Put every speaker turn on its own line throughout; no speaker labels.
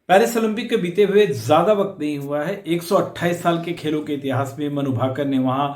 Paris Olympic के बीते हुए ज्यादा वक्त नहीं हुआ है। 128 साल के खेलों के इतिहास में मनु भाकर ने वहां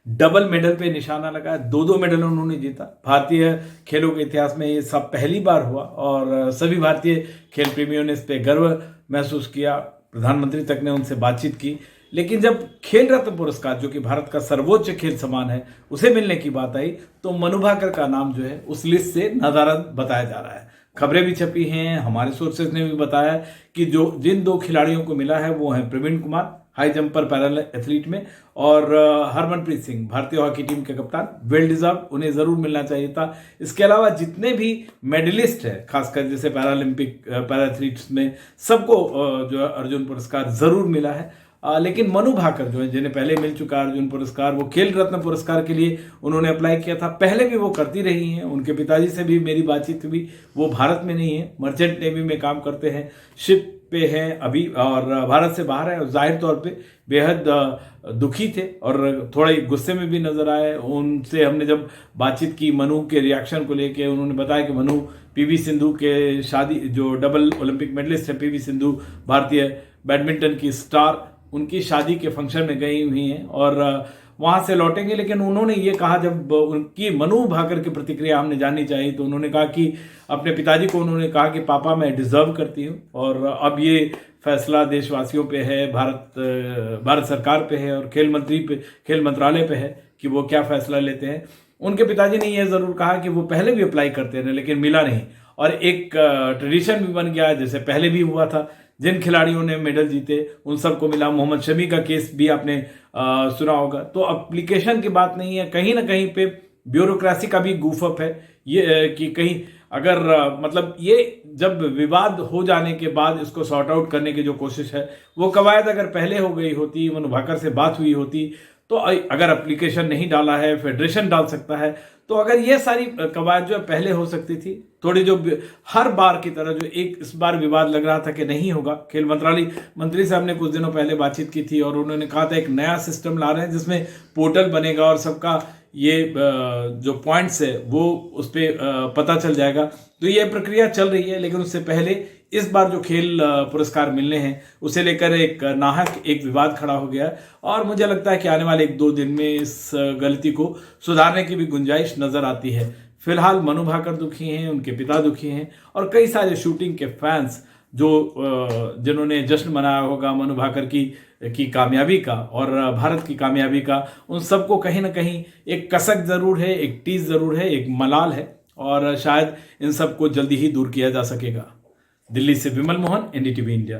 डबल मेडल पे निशाना लगाया। दो दो मेडल उन्होंने जीता। भारतीय खेलों के इतिहास में ये सब पहली बार हुआ और सभी भारतीय खेल प्रेमियों ने इस पे गर्व महसूस किया। प्रधानमंत्री तक ने उनसे बातचीत की। लेकिन जब खेल रत्न पुरस्कार, जो कि भारत का सर्वोच्च खेल सम्मान है, उसे मिलने की बात आई तो मनु भाकर का नाम जो है उस लिस्ट से नदारद बताया जा रहा है। खबरें भी छपी हैं, हमारे सोर्सेज ने भी बताया कि जो जिन दो खिलाड़ियों को मिला है वो हैं Praveen Kumar high jumper para athlete में, और हरमनप्रीत सिंह भारतीय हॉकी टीम के कप्तान। वेल डिजर्व, उन्हें जरूर मिलना चाहिए था। इसके अलावा जितने भी मेडलिस्ट है, खासकर जैसे पैरालंपिक पैरा एथलीट्स में, सबको जो है अर्जुन पुरस्कार जरूर मिला है। लेकिन मनु भाकर जो है, जिन्हें पहले मिल चुका है अर्जुन पुरस्कार, वो खेल रत्न पुरस्कार के लिए उन्होंने अप्लाई किया था। पहले भी वो करती रही हैं। उनके पिताजी से भी मेरी बातचीत हुई। वो भारत में नहीं है, मर्चेंट नेवी में काम करते हैं, शिप पे हैं अभी और भारत से बाहर है। जाहिर तौर पे बेहद दुखी थे और थोड़ा गुस्से में भी नजर आए। उनसे हमने जब बातचीत की मनु के रिएक्शन को लेके, उन्होंने बताया कि मनु पीवी सिंधु के शादी, जो डबल ओलंपिक मेडलिस्ट है पीवी सिंधु, भारतीय बैडमिंटन की स्टार, उनकी शादी के फंक्शन में गई हुई हैं और वहां से लौटेंगे। लेकिन उन्होंने ये कहा, जब उनकी मनु भाकर की प्रतिक्रिया हमने जाननी चाहिए, तो उन्होंने कहा कि अपने पिताजी को उन्होंने कहा कि पापा मैं डिजर्व करती हूँ और अब ये फैसला देशवासियों पे है, भारत सरकार पे है और खेल मंत्रालय पे है कि वो क्या फैसला लेते हैं। उनके पिताजी ने यह जरूर कहा कि वो पहले भी अप्लाई करते रहे लेकिन मिला नहीं, और एक ट्रेडिशन भी बन गया, जैसे पहले भी हुआ था, जिन खिलाड़ियों ने मेडल जीते उन सबको मिला। मोहम्मद शमी का केस भी आपने सुना होगा। तो एप्लीकेशन की बात नहीं है, कहीं ना कहीं पे ब्यूरोक्रेसी का भी गूफअप है ये, कि कहीं अगर मतलब ये जब विवाद हो जाने के बाद इसको सॉर्ट आउट करने की जो कोशिश है, वो कवायद अगर पहले हो गई होती, मनु भाकर से बात हुई होती, तो अगर एप्लीकेशन नहीं डाला है, फेडरेशन डाल सकता है, तो अगर ये सारी कवायद जो है पहले हो सकती थी। थोड़ी जो हर बार की तरह जो एक इस बार विवाद लग रहा था कि नहीं होगा। खेल मंत्रालय मंत्री से हमने कुछ दिनों पहले बातचीत की थी और उन्होंने कहा था एक नया सिस्टम ला रहे हैं जिसमें पोर्टल बनेगा और सबका ये जो पॉइंट्स है वो उस पर पता चल जाएगा। तो ये प्रक्रिया चल रही है। लेकिन उससे पहले इस बार जो खेल पुरस्कार मिलने हैं उसे लेकर एक विवाद खड़ा हो गया और मुझे लगता है कि आने वाले 1-2 दिन में इस गलती को सुधारने की भी गुंजाइश नजर आती है। फिलहाल मनु भाकर दुखी हैं, उनके पिता दुखी हैं और कई सारे शूटिंग के फैंस जो जिन्होंने जश्न मनाया होगा मनु भाकर की कामयाबी का और भारत की कामयाबी का, उन सबको कहीं ना कहीं एक कसक जरूर है, एक टीज जरूर है, एक मलाल है और शायद इन सबको जल्दी ही दूर किया जा सकेगा। दिल्ली से विमल मोहन, एनडीटीवी इंडिया।